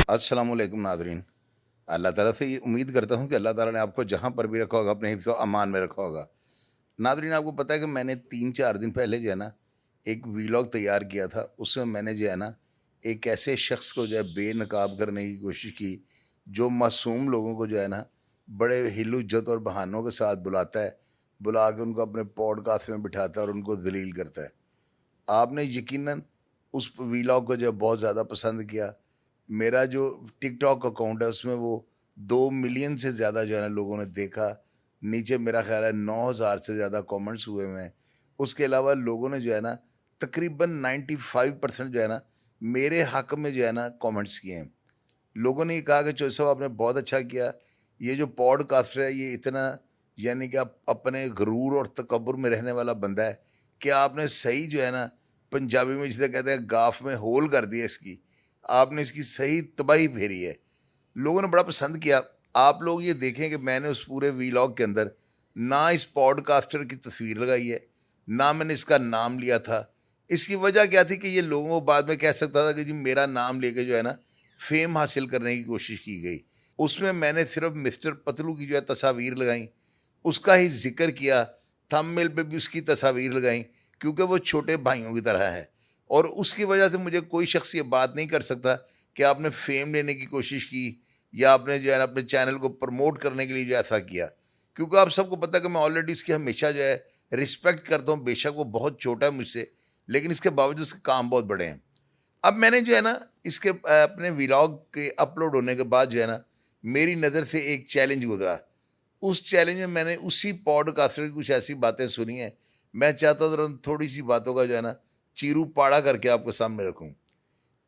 अस्सलाम वालेकुम नाज़रीन। अल्लाह ताला से ये उम्मीद करता हूँ कि अल्लाह ताला ने आपको जहाँ पर भी रखा होगा अपने हिफ्ज़ व अमान में रखा होगा। नाज़रीन, आपको पता है कि मैंने 3-4 दिन पहले जो है ना एक वीलॉग तैयार किया था। उसमें मैंने जो है ना एक ऐसे शख़्स को जो है बेनकाब करने की कोशिश की, जो मासूम लोगों को जो है ना बड़े हिल-हुज्जत और बहानों के साथ बुलाता है, बुला के उनको अपने पॉडकास्ट में बिठाता है और उनको ज़लील करता है। आपने यकीनन उस वीलॉग को जो है बहुत ज़्यादा पसंद किया। मेरा जो टिकटॉक अकाउंट है उसमें वो 2 मिलियन से ज़्यादा जो है ना लोगों ने देखा। नीचे मेरा ख़्याल है 9,000 से ज़्यादा कमेंट्स हुए हुए हैं। उसके अलावा लोगों ने जो है ना तकरीबन 95% जो है ना मेरे हक़ में जो है ना कमेंट्स किए हैं। लोगों ने ये कहा कि चौधरी साहब आपने बहुत अच्छा किया। ये जो पॉडकास्टर है ये इतना यानी कि अपने गुरूर और तकब्बुर में रहने वाला बंदा है कि आपने सही जो है ना पंजाबी में जिसे कहते हैं गाफ में होल कर दिया इसकी। आपने इसकी सही तबाही फेरी है। लोगों ने बड़ा पसंद किया। आप लोग ये देखें कि मैंने उस पूरे वीलॉग के अंदर ना इस पॉडकास्टर की तस्वीर लगाई है, ना मैंने इसका नाम लिया था। इसकी वजह क्या थी कि ये लोगों को बाद में कह सकता था कि जी मेरा नाम लेके जो है ना फ़ेम हासिल करने की कोशिश की गई। उसमें मैंने सिर्फ़ मिस्टर पतलू की जो है तस्वीर लगाई, उसका ही ज़िक्र किया, थंबनेल पे भी उसकी तस्वीर लगाई क्योंकि वो छोटे भाइयों की तरह है। और उसकी वजह से मुझे कोई शख़्स ये बात नहीं कर सकता कि आपने फ़ेम लेने की कोशिश की या आपने जो है ना अपने चैनल को प्रमोट करने के लिए जो ऐसा किया। क्योंकि आप सबको पता है कि मैं ऑलरेडी उसकी हमेशा जो है रिस्पेक्ट करता हूँ। बेशक वो बहुत छोटा है मुझसे, लेकिन इसके बावजूद उसके काम बहुत बड़े हैं। अब मैंने जो है ना इसके अपने व्लॉग के अपलोड होने के बाद जो है ना मेरी नज़र से एक चैलेंज गुजरा। उस चैलेंज में मैंने उसी पॉडकास्टर की कुछ ऐसी बातें सुनी हैं। मैं चाहता था थोड़ी सी बातों का जो है ना चीरू पाड़ा करके आपके सामने रखूं।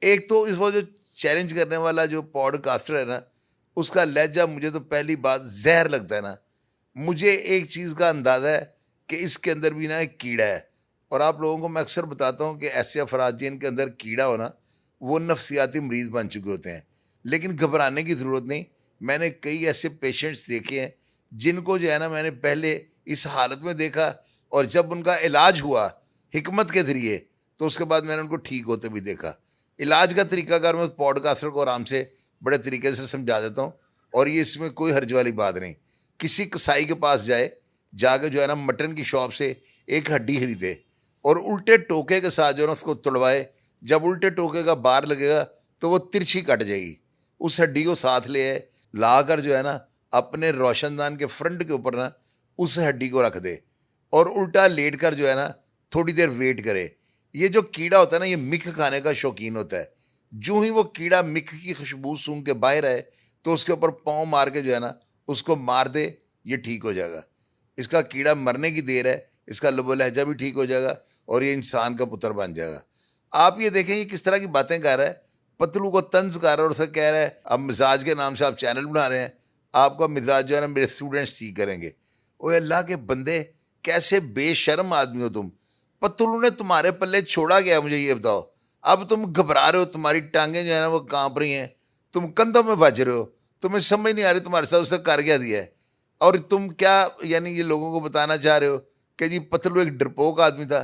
एक तो इस वो जो चैलेंज करने वाला जो पॉडकास्टर है ना, उसका लहजा मुझे तो पहली बात ज़हर लगता है ना। मुझे एक चीज़ का अंदाज़ा है कि इसके अंदर भी ना एक कीड़ा है। और आप लोगों को मैं अक्सर बताता हूँ कि ऐसे अफराद जिनके अंदर कीड़ा हो ना, वो नफ्सियाती मरीज़ बन चुके होते हैं। लेकिन घबराने की ज़रूरत नहीं। मैंने कई ऐसे पेशेंट्स देखे हैं जिनको जो है ना मैंने पहले इस हालत में देखा, और जब उनका इलाज हुआ हिकमत के ज़रिए, तो उसके बाद मैंने उनको ठीक होते भी देखा। इलाज का तरीकाकार मैं पॉडकास्टर को आराम से बड़े तरीके से समझा देता हूँ, और ये इसमें कोई हर्ज वाली बात नहीं। किसी कसाई के पास जाए, जाके जो है ना मटन की शॉप से एक हड्डी खरीदे और उल्टे टोके के साथ जो है ना उसको तुड़वाए। जब उल्टे टोके का बार लगेगा तो वो तिरछी कट जाएगी। उस हड्डी को साथ ले आए, ला कर जो है ना अपने रोशनदान के फ्रंट के ऊपर ना उस हड्डी को रख दे और उल्टा लेट कर जो है ना थोड़ी देर वेट करे। ये जो कीड़ा होता है ना ये मिक खाने का शौकीन होता है। जो ही वो कीड़ा मिक की खुशबू सूंघ के बाहर आए तो उसके ऊपर पाँव मार के जो है ना उसको मार दे, ये ठीक हो जाएगा। इसका कीड़ा मरने की देर है, इसका लबो लहजा भी ठीक हो जाएगा और ये इंसान का पुत्र बन जाएगा। आप ये देखें ये किस तरह की बातें कर रहा है। पतलू को तंज कर रहा है और उसे कह रहा है अब मिजाज के नाम से आप चैनल बना रहे हैं, आपका मिजाज जो है ना मेरे स्टूडेंट्स ठीक करेंगे। ओए अल्लाह के बंदे, कैसे बेशर्म आदमी हो तुम। पतलू ने तुम्हारे पल्ले छोड़ा गया, मुझे ये बताओ। अब तुम घबरा रहे हो, तुम्हारी टांगें जो है ना वो कांप रही हैं, तुम कंधों में बज रहे हो, तुम्हें समझ नहीं आ रही तुम्हारे साथ उसने कर क्या दिया है। और तुम क्या यानी ये लोगों को बताना चाह रहे हो कि जी पतलू एक डरपोक आदमी था।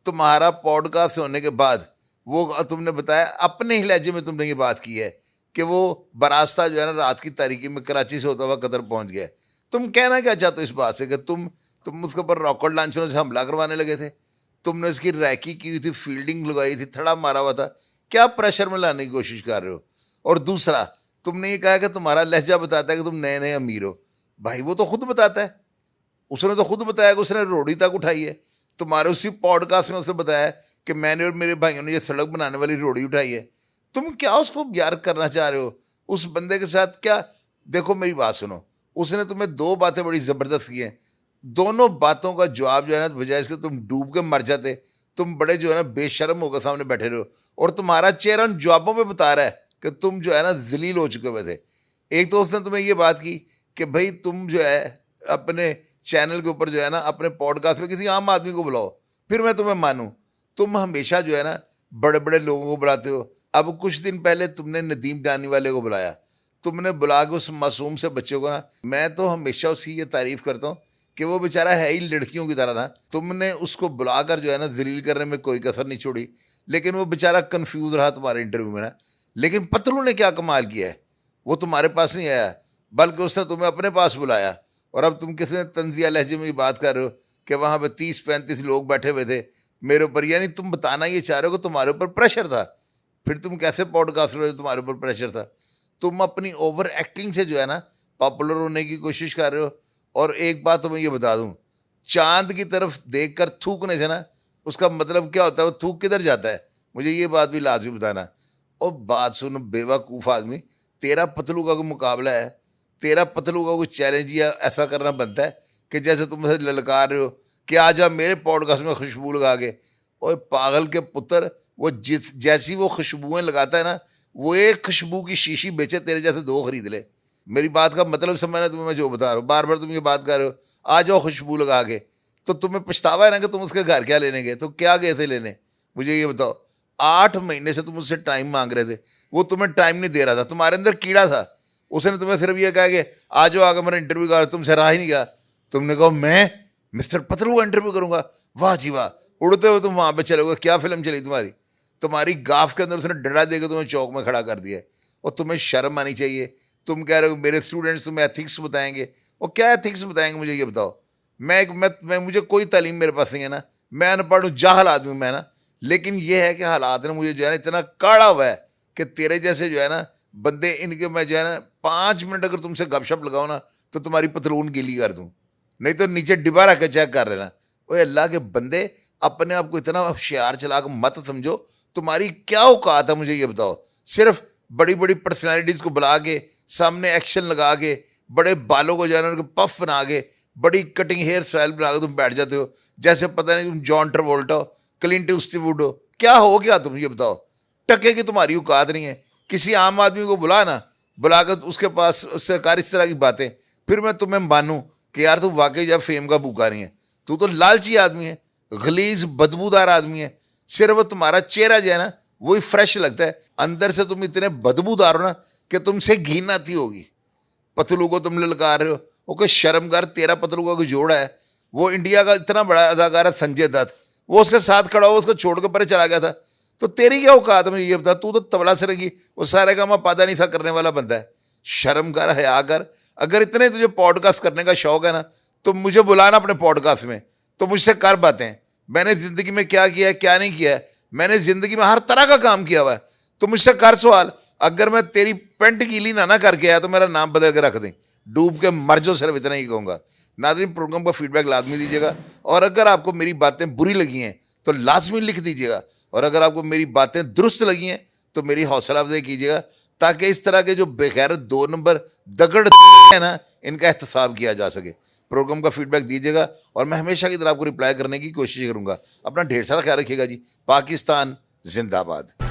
तुम्हारा पॉडकास्ट होने के बाद वो तुमने बताया अपने ही लहजे में तुमने ये बात की है कि वो बरास्ता जो है ना रात की तारीकी में कराची से होता हुआ कतर पहुंच गया। तुम कहना क्या चाहते हो इस बात से कि तुम उसके ऊपर रॉकेट लॉन्चरों से हमला करवाने लगे थे? तुमने उसकी रैकी की हुई थी, फील्डिंग लगाई थी, थड़ा मारा हुआ था। क्या प्रेशर में लाने की कोशिश कर रहे हो? और दूसरा, तुमने ये कहा कि तुम्हारा लहजा बताता है कि तुम नए नए अमीर हो। भाई वो तो खुद बताता है। उसने तो खुद बताया कि उसने रोड़ी तक उठाई है। तुम्हारे उसी पॉडकास्ट में उसने बताया कि मैंने और मेरे भाइयों ने ये सड़क बनाने वाली रोड़ी उठाई है। तुम क्या उसको यार करना चाह रहे हो उस बंदे के साथ? क्या देखो मेरी बात सुनो, उसने तुम्हें दो बातें बड़ी ज़बरदस्त की हैं। दोनों बातों का जवाब जो है ना बजाय इसके तुम डूब के मर जाते। तुम बड़े जो है ना बेशर्म होकर सामने बैठे रहे हो और तुम्हारा चेहरा उन जवाबों में बता रहा है कि तुम जो है ना जलील हो चुके हुए थे। एक तो उसने तुम्हें ये बात की कि भाई तुम जो है अपने चैनल के ऊपर जो है ना अपने पॉडकास्ट में किसी आम आदमी को बुलाओ, फिर मैं तुम्हें मानूं। तुम हमेशा जो है ना बड़े बड़े लोगों को बुलाते हो। अब कुछ दिन पहले तुमने नदीम जानी वाले को बुलाया। तुमने बुला के उस मासूम से बच्चे को ना, मैं तो हमेशा उसकी ये तारीफ करता हूँ कि वो बेचारा है ही लड़कियों की तरह ना। तुमने उसको बुलाकर जो है ना जलील करने में कोई कसर नहीं छोड़ी, लेकिन वो बेचारा कंफ्यूज रहा तुम्हारे इंटरव्यू में ना। लेकिन पतलू ने क्या कमाल किया है, वो तुम्हारे पास नहीं आया, बल्कि उसने तुम्हें अपने पास बुलाया। और अब तुम किसी तंजिया लहजे में बात कर रहे हो कि वहाँ पे 30-35 लोग बैठे हुए थे मेरे ऊपर, यानी तुम बताना ये चाह रहे हो कि तुम्हारे ऊपर प्रेशर था। फिर तुम कैसे पॉडकास्ट रहे हो, तुम्हारे ऊपर प्रेशर था? तुम अपनी ओवर एक्टिंग से जो है ना पॉपुलर होने की कोशिश कर रहे हो। और एक बात तो मैं ये बता दूं, चांद की तरफ देखकर थूकने से ना उसका मतलब क्या होता है, वो थूक किधर जाता है, मुझे ये बात भी लाजमी बताना। और बात सुन बेवकूफ़ आदमी, तेरा पतलू का कोई मुकाबला है? तेरा पतलू का कोई चैलेंज या ऐसा करना बनता है कि जैसे तुम मुझे ललकार रहे हो कि आ जा मेरे पॉडकास्ट में खुशबू लगा के? और पागल के पुत्र, वो जैसी वो खुशबुएं लगाता है ना, वो एक खुशबू की शीशी बेचे, तेरे जैसे 2 खरीद ले। मेरी बात का मतलब समझना तुम्हें, मैं जो बता रहा हूँ। बार बार तुम ये बात कर रहे हो आ जाओ खुशबू लगा के, तो तुम्हें पछतावा है ना कि तुम उसके घर क्या लेने गए? तो क्या गए थे लेने, मुझे ये बताओ। 8 महीने से तुम उससे टाइम मांग रहे थे, वो तुम्हें टाइम नहीं दे रहा था, तुम्हारे अंदर कीड़ा था। उसने तुम्हें सिर्फ ये कहा कि आ जाओ आगे मेरा इंटरव्यू कर, तुमसे रहा ही नहीं गया। तुमने कहा मैं मिस्टर पतलू का इंटरव्यू करूंगा? वाह जी वाह, उड़ते हुए तुम वहाँ पे चले गए। क्या फिल्म चली तुम्हारी? तुम्हारी गाफ के अंदर उसने डंडा देकर तुम्हें चौक में खड़ा कर दिया है। और तुम्हें शर्म आनी चाहिए। तुम कह रहे हो मेरे स्टूडेंट्स तुम्हें एथिक्स बताएंगे, और क्या एथिक्स बताएंगे मुझे ये बताओ? मैं मुझे कोई तालीम मेरे पास नहीं है ना, मैं अनपढ़ हूँ, जाहल आदमी हूँ मैं ना। लेकिन ये है कि हालात ने मुझे जो है ना इतना काढ़ा हुआ है कि तेरे जैसे जो है ना बंदे, इनके मैं जो है ना 5 मिनट अगर तुमसे गपशप लगाओ ना तो तुम्हारी पतलून गीली कर दूँ, नहीं तो नीचे डिब्बा रख के चेक कर लेना। ओए अल्लाह के बंदे, अपने आप को इतना होशियार चलाक मत समझो। तुम्हारी क्या औकात है मुझे ये बताओ? सिर्फ बड़ी बड़ी पर्सनैलिटीज़ को बुला के सामने एक्शन लगा के, बड़े बालों को जो है ना उनको पफ बना के, बड़ी कटिंग हेयर स्टाइल बना के तुम बैठ जाते हो जैसे पता नहीं तुम जॉन ट्रेवोल्टा हो, क्लिंट ईस्टवुड हो। क्या हो क्या तुम ये बताओ? टके की तुम्हारी औकात नहीं है। किसी आम आदमी को बुला ना, बुलाकर उसके पास उससे कर इस तरह की बातें, फिर मैं तुम्हें मानूं कि यार तू वाकई जब फेम का भूखा नहीं है। तू तो लालची आदमी है, गलीज बदबूदार आदमी है। सिर्फ वो तुम्हारा चेहरा जो है ना वही फ्रेश लगता है, अंदर से तुम इतने बदबूदार हो ना कि तुमसे घिन आती होगी। पतलू को तुम ललकार रहे हो, वो कोई शर्म कर। तेरा पतलू का कोई जोड़ा है, वो इंडिया का इतना बड़ा अदाकार है संजय दत्त, वो उसके साथ खड़ा हो, उसको छोड़ कर परे चला गया था। तो तेरी क्या औकात है मुझे ये बता? तू तो तबला सरंगी वो सारे काम पादा नहीं सा करने वाला बंदा है। शर्म कर, हया कर। अगर इतने तुझे पॉडकास्ट करने का शौक है ना तो मुझे बुलाना अपने पॉडकास्ट में, तो मुझसे कर बातें। मैंने ज़िंदगी में क्या किया है क्या नहीं किया है, मैंने ज़िंदगी में हर तरह का काम किया हुआ है। तो मुझसे कर सवाल। अगर मैं तेरी पेंट गीली ना कर के आया तो मेरा नाम बदल के रख दें, डूब के मर जाओ, सिर्फ इतना ही कहूँगा। नाज़रीन, प्रोग्राम का फीडबैक लाजमी दीजिएगा, और अगर आपको मेरी बातें बुरी लगी हैं तो लाजमी लिख दीजिएगा, और अगर आपको मेरी बातें दुरुस्त लगी हैं तो मेरी हौसला अफजाई कीजिएगा, ताकि इस तरह के जो बेगैरत 2 नंबर दगड़ है ना इनका एहतसाब किया जा सके। प्रोग्राम का फीडबैक दीजिएगा और मैं हमेशा की तरह आपको रिप्लाई करने की कोशिश करूँगा। अपना ढेर सारा ख्याल रखिएगा जी। पाकिस्तान जिंदाबाद।